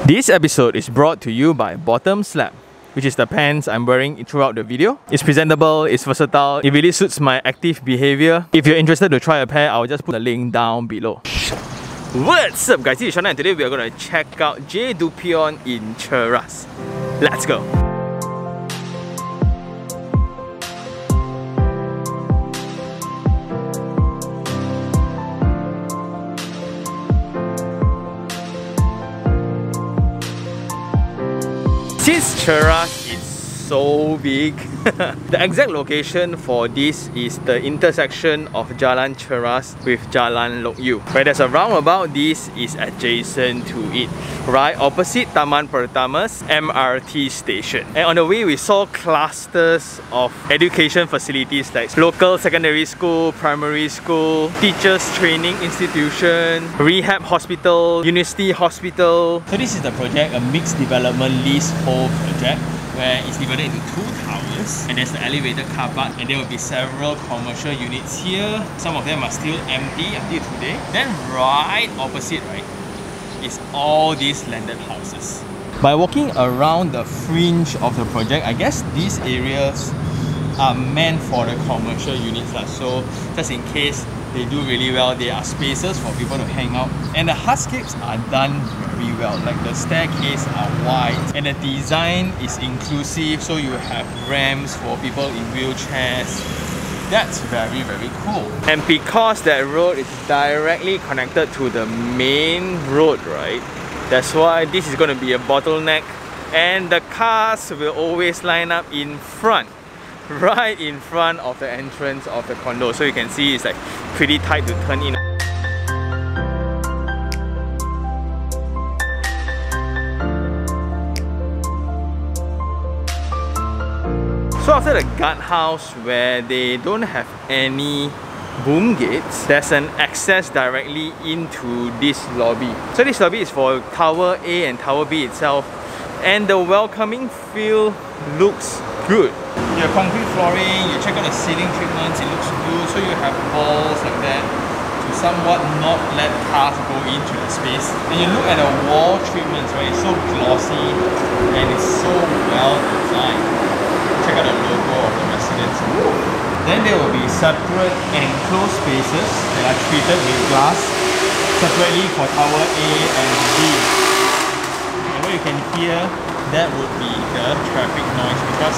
This episode is brought to you by Bottom Slap, which is the pants I'm wearing throughout the video. It's presentable, it's versatile, it really suits my active behavior. If you're interested to try a pair, I'll just put the link down below. What's up guys, this is Shana and today we are going to check out J.Dupion in Cheras. Let's go! Since Cheras is so big, the exact location for this is the intersection of Jalan Cheras with Jalan Lok Yew. Where there's a roundabout, this is adjacent to it, right opposite Taman Pertama's MRT station. And on the way, we saw clusters of education facilities like local secondary school, primary school, teachers training institution, rehab hospital, university hospital. So this is the project, a mixed development leasehold project, where it's divided into two towers and there's the elevated car park, and there will be several commercial units here. Some of them are still empty until today. Then right opposite, is all these landed houses. By walking around the fringe of the project, I guess these areas are meant for the commercial units. So just in case they do really well, there are spaces for people to hang out. And the hardscapes are done very well. Like the staircase are wide and the design is inclusive, so you have ramps for people in wheelchairs. That's very, very cool. And because that road is directly connected to the main road, that's why this is going to be a bottleneck, and the cars will always line up in front, right in front of the entrance of the condo. So you can see it's like pretty tight to turn in. So after the guardhouse, where they don't have any boom gates, there's an access directly into this lobby. So this lobby is for Tower A and Tower B itself, and the welcoming feel looks good. You have concrete flooring, you check out the ceiling treatments, it looks good. So you have walls like that to somewhat not let cars go into the space. And you look at the wall treatments, it's so glossy and it's so well designed. Check out the logo of the residence. Then there will be separate enclosed spaces that are treated with glass separately for Tower A and B. And what you can hear, that would be the traffic noise, because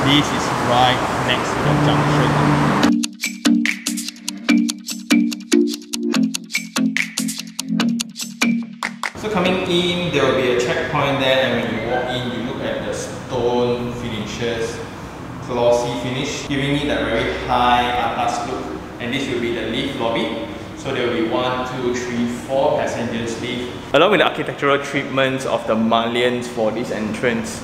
this is right next to the junction. So coming in, there will be a checkpoint there, and when you walk in, you look at the stone finishes, glossy finish, giving it a very high atas look. And this will be the lift lobby. So there will be 1, 2, 3, 4 passengers lift, along with the architectural treatments of the mullions for this entrance.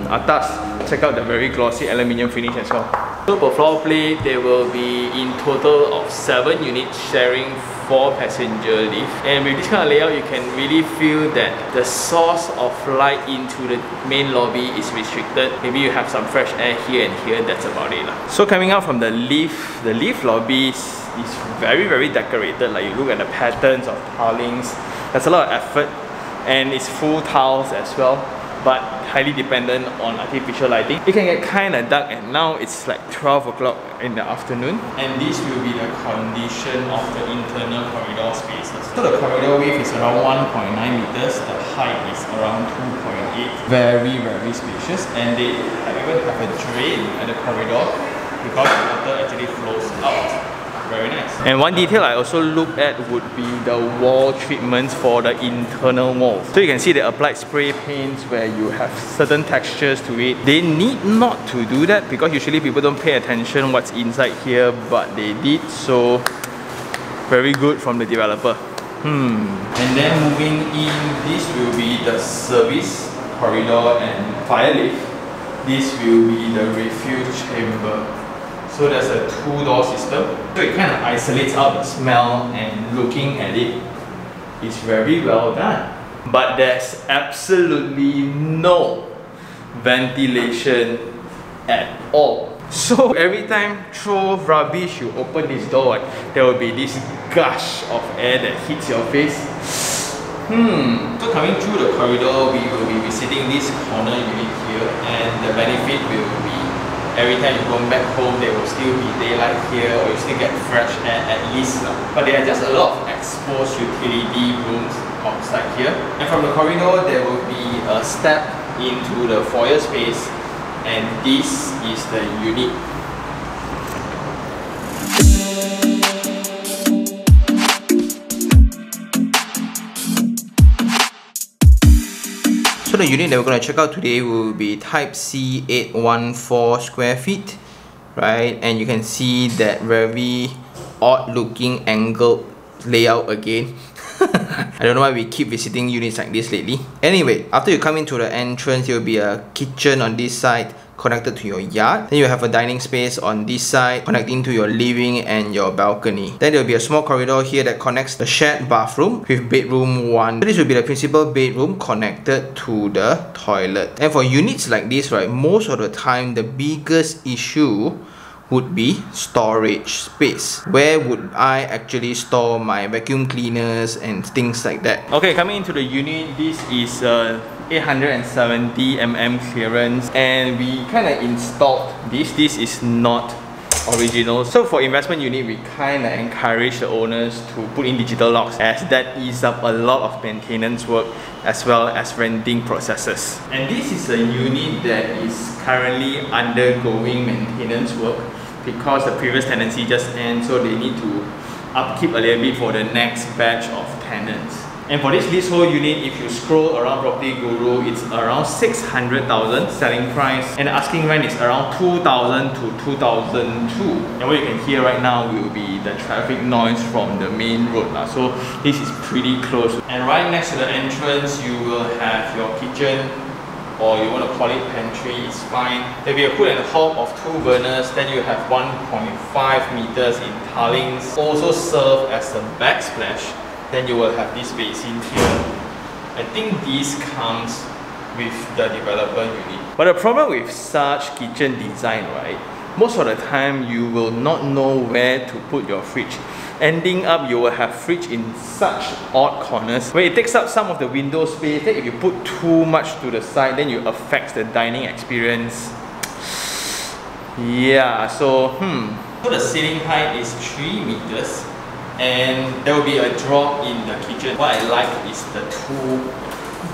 Atas, check out the very glossy aluminium finish as well. So per floor plate, there will be in total of 7 units sharing 4 passenger lift. And with this kind of layout, you can really feel that the source of light into the main lobby is restricted. Maybe you have some fresh air here and here, that's about it. So coming out from the lift lobby is very, very decorated. Like you look at the patterns of tilings, there's a lot of effort, and it's full tiles as well, but highly dependent on artificial lighting. It can get kind of dark, and now it's like 12 o'clock in the afternoon. And this will be the condition of the internal corridor spaces. So the corridor width is around 1.9 meters, the height is around 2.8. Very, very spacious, and they even have a drain at the corridor because the water actually flows out. Very nice. And one detail I also looked at would be the wall treatments for the internal walls. So you can see they applied spray paints where you have certain textures to it. They need not to do that because usually people don't pay attention what's inside here, but they did, so very good from the developer. And then moving in, this will be the service corridor and fire lift. This will be the refuel chamber. So there's a 2-door system, so it kind of isolates out the smell, and looking at it is very well done. But there's absolutely no ventilation at all. So every time throw rubbish, you open this door, there will be this gush of air that hits your face. So coming through the corridor, we will be visiting this corner unit here, and the benefit will be every time you go back home, there will still be daylight here, or you still get fresh air at least. But there are just a lot of exposed utility rooms outside here. And from the corridor, there will be a step into the foyer space, and this is the unit. So the unit that we're going to check out today will be type C 814 square feet, right? And you can see that very odd looking angled layout again. I don't know why we keep visiting units like this lately. Anyway, after you come into the entrance, there will be a kitchen on this side connected to your yard. Then you have a dining space on this side connecting to your living and your balcony. Then there will be a small corridor here that connects the shared bathroom with bedroom 1. So this will be the principal bedroom connected to the toilet. And for units like this, right, most of the time the biggest issue would be storage space. Where would I actually store my vacuum cleaners and things like that? Okay, coming into the unit, this is 870mm clearance, and we kind of installed this. This is not original. So for investment unit, we kind of encourage the owners to put in digital locks, as that eases up a lot of maintenance work as well as renting processes. And this is a unit that is currently undergoing maintenance work because the previous tenancy just ended, so they need to upkeep a little bit for the next batch of tenants. And for this leasehold unit, if you scroll around Property Guru, it's around 600,000 selling price, and the asking rent is around 2,000 to 2,002. And what you can hear right now will be the traffic noise from the main road. So this is pretty close. And right next to the entrance, you will have your kitchen, or you want to call it pantry, it's fine. There'll be a hood and a hob of 2 burners. Then you have 1.5 meters in tilings, also serve as a backsplash. Then you will have this basin here. I think this comes with the developer unit. But the problem with such kitchen design, right, most of the time you will not know where to put your fridge. Ending up, you will have fridge in such odd corners where it takes up some of the window space. Then if you put too much to the side, then you affect the dining experience. Yeah, so the ceiling height is 3 meters, and there will be a drop in the kitchen. What I like is the 2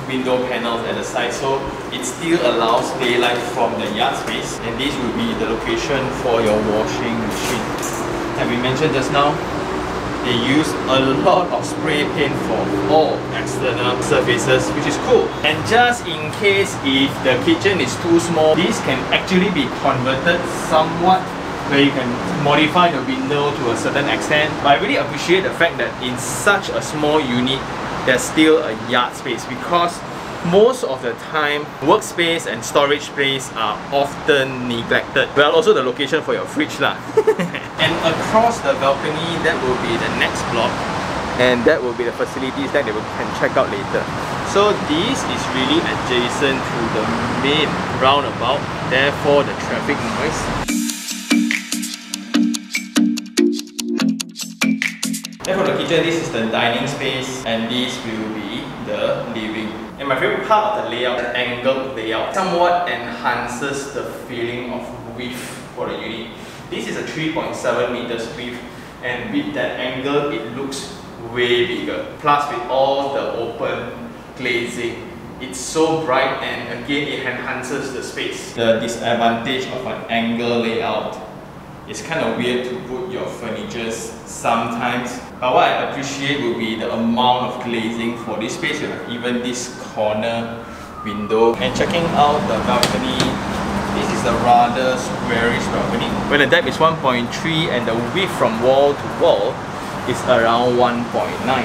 window panels at the side, so it still allows daylight from the yard space. And this will be the location for your washing machine. As we mentioned just now, they use a lot of spray paint for all external surfaces, which is cool. And just in case if the kitchen is too small, this can actually be converted somewhat, where you can modify the window to a certain extent. But I really appreciate the fact that in such a small unit, there's still a yard space, because most of the time, workspace and storage space are often neglected. Well, also the location for your fridge lah. And across the balcony, that will be the next block, and that will be the facilities that they can check out later. So this is really adjacent to the main roundabout, therefore the traffic noise. Then for the kitchen, this is the dining space, and this will be the living. And my favorite part of the layout, the angled layout, somewhat enhances the feeling of width for the unit. This is a 3.7 meters width, and with that angle, it looks way bigger. Plus, with all the open glazing, it's so bright, and again, it enhances the space. The disadvantage of an angle layout, it's kind of weird to put your furniture sometimes. But what I appreciate will be the amount of glazing for this space. You have even this corner window. And checking out the balcony, this is a rather squarish balcony, where the depth is 1.3 and the width from wall to wall is around 1.9.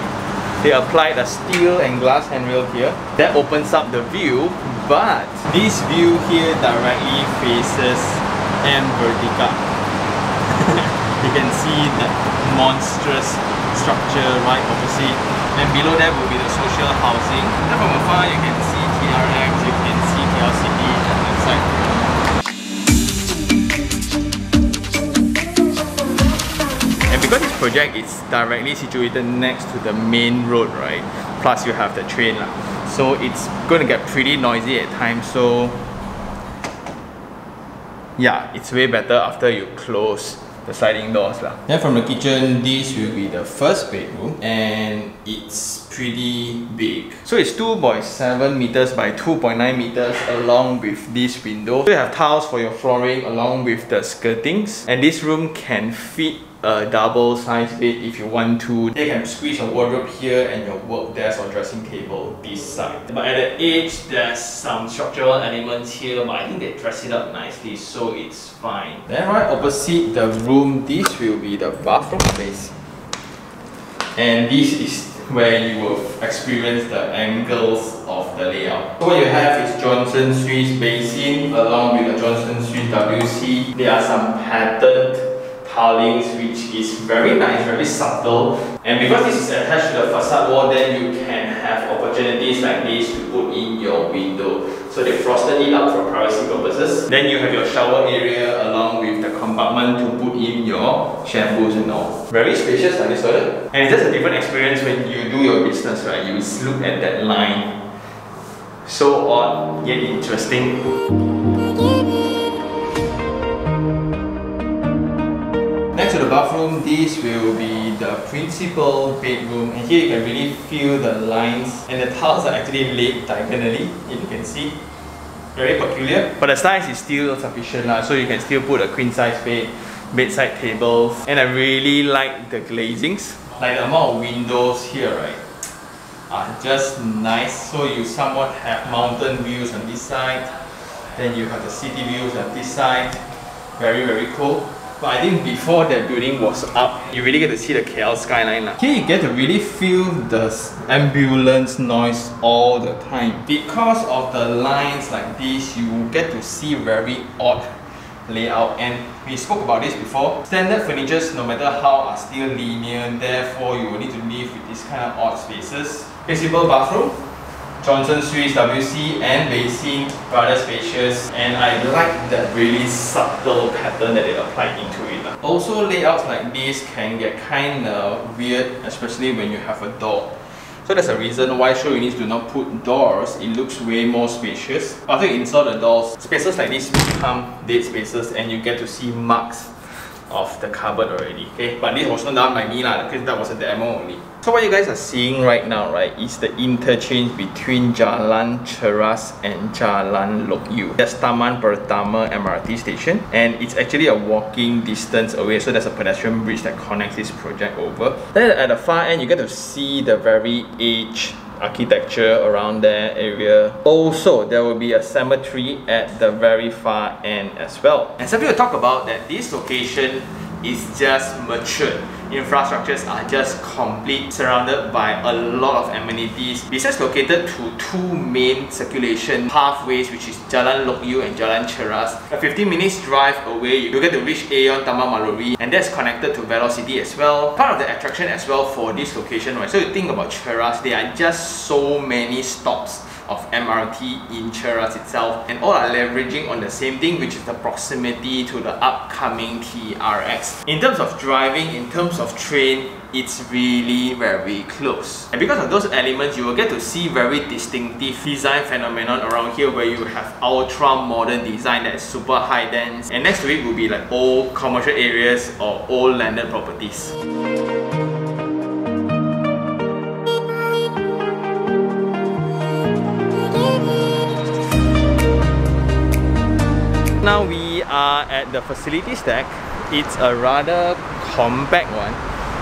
They applied a steel and glass handrail here. That opens up the view, but this view here directly faces M Vertica. You can see the monstrous structure right opposite, and below that will be the social housing. And from afar you can see TRX, you can see KLCB and inside. And because this project is directly situated next to the main road, right, plus you have the train lah. So it's going to get pretty noisy at times. So yeah, it's way better after you close the sliding doors lah. Then from the kitchen, this will be the first bedroom, and it's pretty big. So it's 2.7 meters by 2.9 meters along with this window. So you have tiles for your flooring along with the skirtings, and this room can fit a double size bed if you want to. They can squeeze a wardrobe here and your work desk or dressing table this side. But at the edge, there's some structural elements here, but I think they dress it up nicely, so it's fine. Then right opposite the room, this will be the bathroom space. And this is where you will experience the angles of the layout. So what you have is Johnson Swiss basin along with the Johnson Swiss WC. There are some patterned tilings which is very nice, very subtle. And because this is attached to the facade wall, then you can have opportunities like this to put in your window. So they frosted it up for privacy purposes. Then you have your shower area along with the compartment to put in your shampoos and all. Very spacious like this toilet. And it's just a different experience when you do your business, right? You look at that line. So odd, yet interesting. Next to the bathroom, this will be the principal bedroom, and here you can really feel the lines, and the tiles are actually laid diagonally, if you can see. Very peculiar, but the size is still sufficient lah, so you can still put a queen size bed, bedside tables, and I really like the glazings. Like the amount of windows here, right, are just nice, so you somewhat have mountain views on this side, then you have the city views on this side. Very cool. But I think before that building was up, you really get to see the KL skyline. Here you get to really feel the ambulance noise all the time. Because of the lines like this, you get to see very odd layout, and we spoke about this before. Standard furnitures, no matter how, are still linear, therefore you will need to live with these kind of odd spaces. Principal bathroom, Johnson Swiss WC and basin, rather spacious, and I like that really subtle pattern that they applied into it. Also, layouts like this can get kind of weird, especially when you have a door. So that's a reason why showrooms do not put doors. It looks way more spacious. After you install the doors, spaces like this become dead spaces, and you get to see marks of the cupboard already. Okay, but this was not done by me lah, because that was a demo only. So what you guys are seeing right now, right, is the interchange between Jalan Cheras and Jalan Lok Yew. That's Taman Pertama MRT station, and it's actually a walking distance away, so there's a pedestrian bridge that connects this project over. Then at the far end, you get to see the very aged architecture around that area. Also, there will be a cemetery at the very far end as well. And something to talk about, that this location is just matured. Infrastructures are just complete, surrounded by a lot of amenities. Besides located to two main circulation pathways, which is Jalan Lok Yew and Jalan Cheras. A 15 minutes drive away, you get to reach Aeon Taman Maluri, and that's connected to Velocity as well. Part of the attraction as well for this location, right? So you think about Cheras, there are just so many stops of MRT in Cheras itself, and all are leveraging on the same thing, which is the proximity to the upcoming TRX. In terms of driving, in terms of train, it's really very close. And because of those elements, you will get to see very distinctive design phenomenon around here, where you have ultra modern design that is super high dense, and next to it will be like old commercial areas or old landed properties. Now we are at the facilities deck. It's a rather compact one.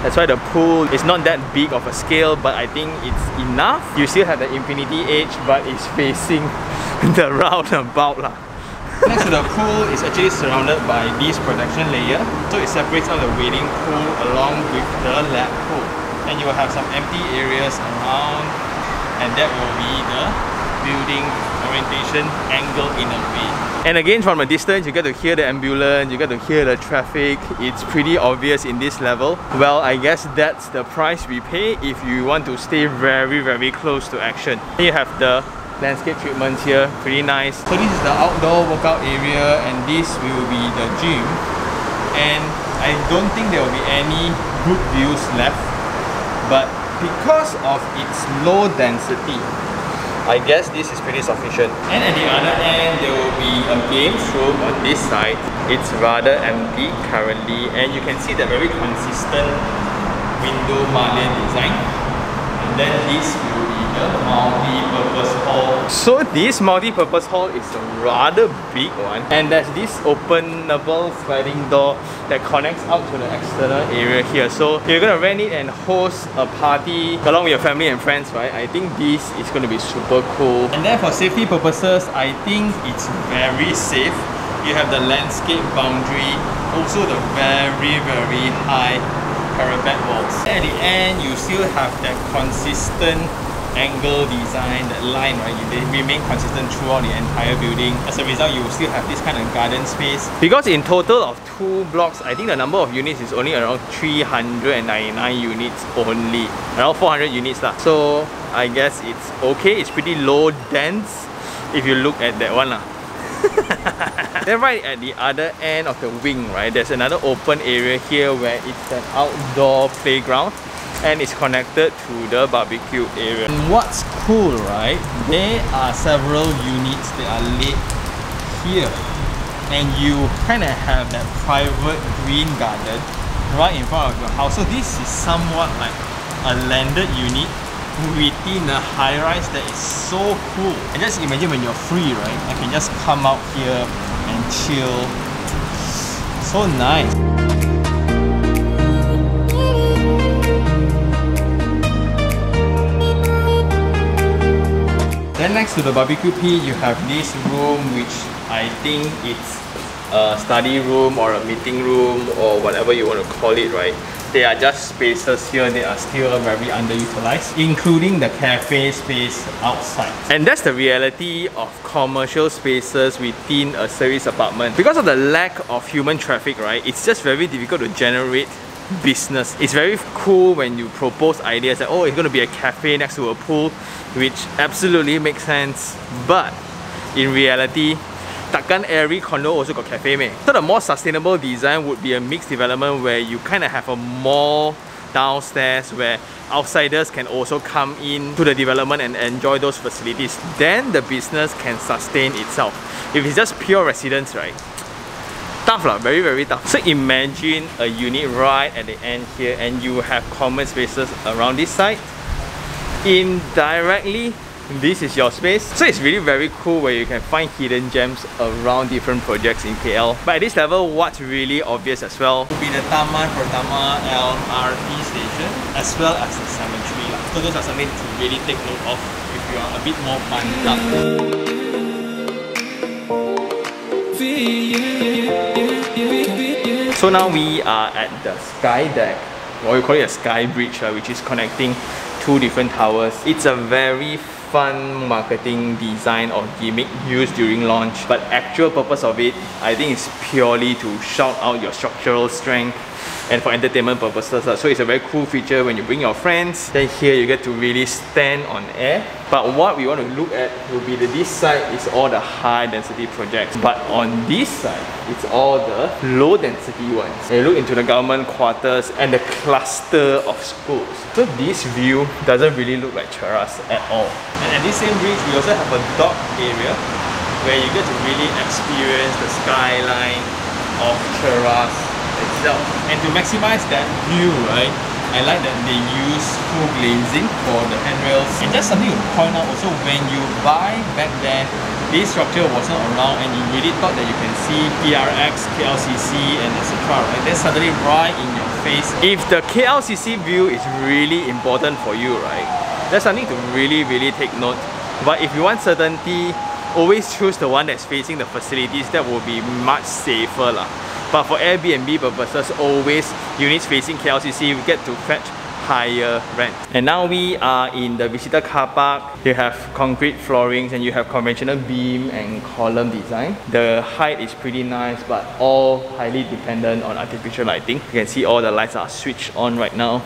That's why the pool is not that big of a scale, but I think it's enough. You still have the infinity edge, but it's facing the roundabout lah. Next to the pool is actually surrounded by this protection layer, so it separates out the wading pool along with the lap pool. And you will have some empty areas around, and that will be the building orientation angle in a way. And again, from a distance, you get to hear the ambulance, you get to hear the traffic. It's pretty obvious in this level. Well, I guess that's the price we pay if you want to stay very close to action. Then you have the landscape treatments here, pretty nice. So this is the outdoor workout area, and this will be the gym. And I don't think there will be any good views left, but because of its low density, I guess this is pretty sufficient. And at the other end, there will be a games room on this side. It's rather empty currently, and you can see the very consistent window mullion design. And then this will be the multi-purpose hall. So this multi-purpose hall is a rather big one, and there's this openable sliding door that connects out to the external area here. So if you're gonna rent it and host a party along with your family and friends, right, I think this is gonna be super cool. And then for safety purposes, I think it's very safe. You have the landscape boundary, also the very high parapet walls. At the end, you still have that consistent angle design, that line, right? They remain consistent throughout the entire building. As a result, you will still have this kind of garden space. Because in total of 2 blocks, I think the number of units is only around 399 units only. Around 400 units lah. So I guess it's okay. It's pretty low dense if you look at that one lah. Then right at the other end of the wing, right, there's another open area here where it's an outdoor playground and it's connected to the barbecue area. And what's cool, right, there are several units that are laid here, and you kind of have that private green garden right in front of your house. So this is somewhat like a landed unit within a high-rise that is so cool. And just imagine when you're free, right, I can just come out here and chill. So nice. Then next to the barbecue pit, you have this room, which I think it's a study room or a meeting room or whatever you want to call it, right? They are just spaces here, they are still very underutilized, including the cafe space outside. And that's the reality of commercial spaces within a service apartment. Because of the lack of human traffic, right, it's just very difficult to generate business. It's very cool when you propose ideas that, oh, it's going to be a cafe next to a pool, which absolutely makes sense. But in reality, takkan every condo also got cafe meh. So the more sustainable design would be a mixed development where you kind of have a mall downstairs where outsiders can also come in to the development and enjoy those facilities. Then the business can sustain itself. If it's just pure residents, right, tough lah, very tough. So imagine a unit right at the end here, and you have common spaces around this side. Indirectly, this is your space. So it's really very cool where you can find hidden gems around different projects in KL. But at this level, what's really obvious as well would be the Taman Pertama LRT station, as well as the cemetery. So those are something to really take note of if you are a bit more bundled up. So now we are at the sky deck, or we call it a sky bridge, which is connecting 2 different towers. It's a very fun marketing design or gimmick used during launch, but actual purpose of it, I think, is purely to shout out your structural strength and for entertainment purposes. So it's a very cool feature when you bring your friends. Then here you get to really stand on air. But what we want to look at will be that this side is all the high density projects, but on this side it's all the low density ones. And you look into the government quarters and the cluster of schools. So this view doesn't really look like Cheras at all. And at this same bridge, we also have a dock area where you get to really experience the skyline of Cheras itself. And to maximize that view, right, I like that they use full glazing for the handrails. And just something to point out also, when you buy back then, this structure wasn't around and you really thought that you can see PRX, KLCC and etc. right? Then suddenly right in your face. If the KLCC view is really important for you, right, that's something to really take note. But if you want certainty, always choose the one that's facing the facilities. That will be much safer lah. But for Airbnb purposes, always units facing KLCC, we get to fetch higher rent. And now we are in the visitor car park. You have concrete floorings and you have conventional beam and column design. The height is pretty nice, but all highly dependent on artificial lighting. You can see all the lights are switched on right now.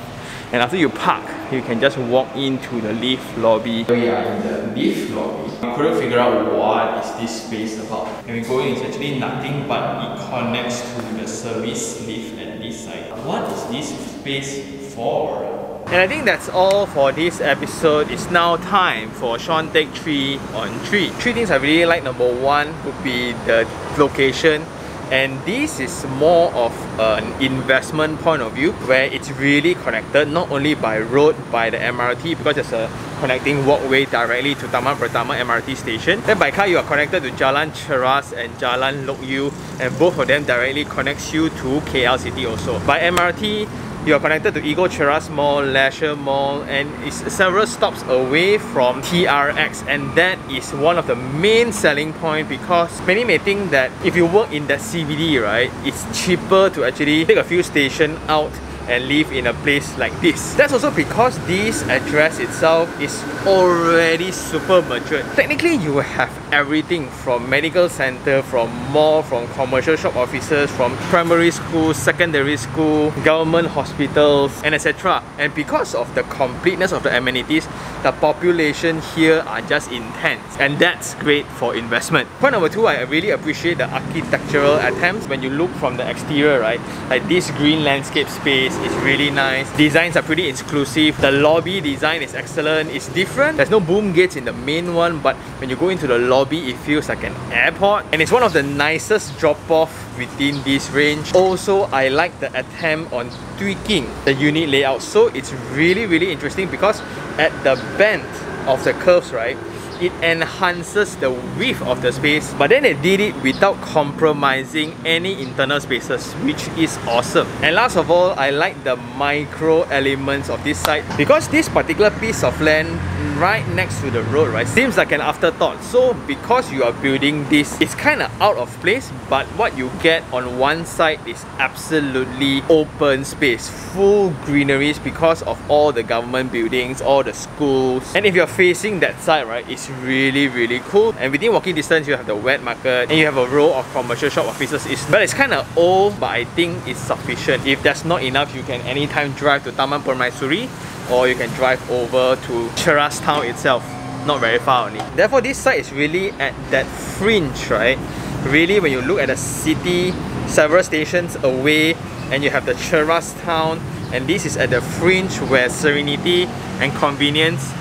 And after you park, you can just walk into the lift lobby. We are in the lift lobby. We couldn't figure out what is this space about. And we go in, it's actually nothing but it connects to the service lift at this side. What is this space for? And I think that's all for this episode. It's now time for Sean take 3 on 3. 3 things I really like. Number 1 would be the location. And this is more of an investment point of view where it's really connected not only by road, by the MRT, because there's a connecting walkway directly to Taman Pertama MRT station. Then by car you are connected to Jalan Cheras and Jalan Lok Yew, and both of them directly connects you to KL City also. By MRT you are connected to Eagle Cheras Mall, Leisure Mall, and it's several stops away from TRX, and that is one of the main selling point, because many may think that if you work in the CBD, right, it's cheaper to actually take a few stations out and live in a place like this. That's also because this address itself is already super mature. Technically, you have everything from medical center, from mall, from commercial shop offices, from primary school, secondary school, government hospitals, and etc. And because of the completeness of the amenities, the population here are just intense, and that's great for investment. Point number 2, I really appreciate the architectural attempts. When you look from the exterior, right, like this green landscape space is really nice. Designs are pretty exclusive. The lobby design is excellent. It's different. There's no boom gates in the main one, but when you go into the lobby, it feels like an airport. And it's one of the nicest drop-off within this range. Also, I like the attempt on tweaking the unit layout. So it's really interesting because at the bend of the curves, right, it enhances the width of the space, but then they did it without compromising any internal spaces, which is awesome. And last of all, I like the micro elements of this site, because this particular piece of land right next to the road, right, seems like an afterthought. So because you are building this, it's kind of out of place, but what you get on one side is absolutely open space, full greeneries because of all the government buildings, all the schools. And if you're facing that side, right, it's really cool. And within walking distance, you have the wet market and you have a row of commercial shop offices. But it's kind of old, but I think it's sufficient. If that's not enough, you can anytime drive to Taman Permaisuri, or you can drive over to Cheras town itself, not very far only. Therefore, this site is really at that fringe, right? Really, when you look at the city, several stations away, and you have the Cheras town, and this is at the fringe where serenity and convenience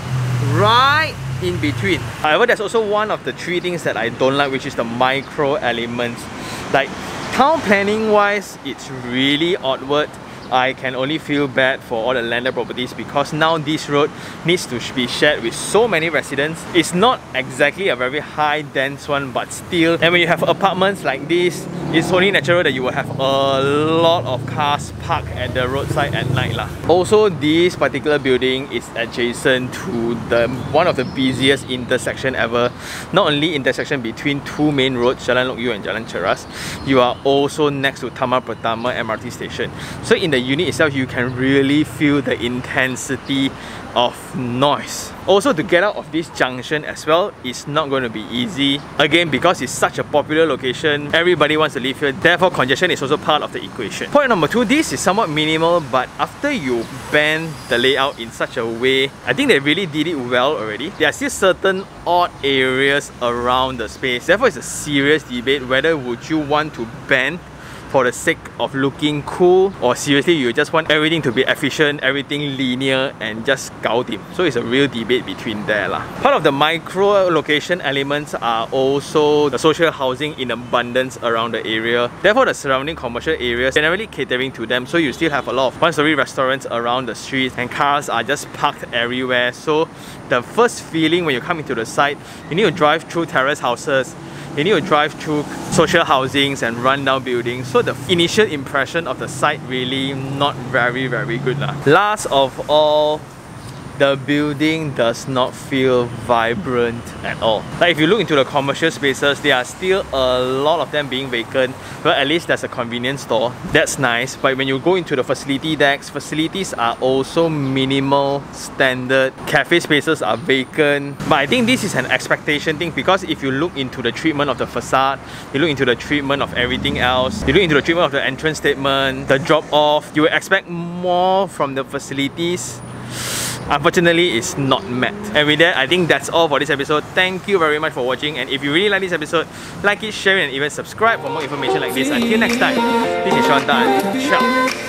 right in between. However, there's also one of the 3 things that I don't like, which is the micro elements. Like, town planning wise, it's really awkward. I can only feel bad for all the landed properties, because now this road needs to be shared with so many residents. It's not exactly a very high dense one, but still. And when you have apartments like this, it's only natural that you will have a lot of cars parked at the roadside at night lah. Also, this particular building is adjacent to one of the busiest intersection ever. Not only intersection between 2 main roads, Jalan Lok Yew and Jalan Cheras, you are also next to Taman Pertama MRT station. So in the unit itself, you can really feel the intensity of noise. Also, to get out of this junction as well is not going to be easy. Again, because it's such a popular location, everybody wants to live here, therefore congestion is also part of the equation. Point number 2, this is somewhat minimal, but after you bend the layout in such a way, I think they really did it well already. There are still certain odd areas around the space. Therefore, it's a serious debate whether would you want to bend for the sake of looking cool, or seriously you just want everything to be efficient, everything linear, and just gaudim. So it's a real debate between there lah. Part of the micro location elements are also the social housing in abundance around the area. Therefore, the surrounding commercial areas generally catering to them, so you still have a lot of one-story restaurants around the streets, and cars are just parked everywhere. So the first feeling when you come into the site, you need to drive through terrace houses, you need to drive through social housings and rundown buildings. So the initial impression of the site really not very good lah. Last of all, the building does not feel vibrant at all. Like if you look into the commercial spaces, there are still a lot of them being vacant, but at least there's a convenience store. That's nice. But when you go into the facility decks, facilities are also minimal, standard. Cafe spaces are vacant. But I think this is an expectation thing, because if you look into the treatment of the facade, you look into the treatment of everything else, you look into the treatment of the entrance statement, the drop off, you will expect more from the facilities. Unfortunately, it's not met. And with that, I think that's all for this episode. Thank you very much for watching, and if you really like this episode, like it, share it, and even subscribe for more information like this. Until next time, this is Sean Tan. Ciao.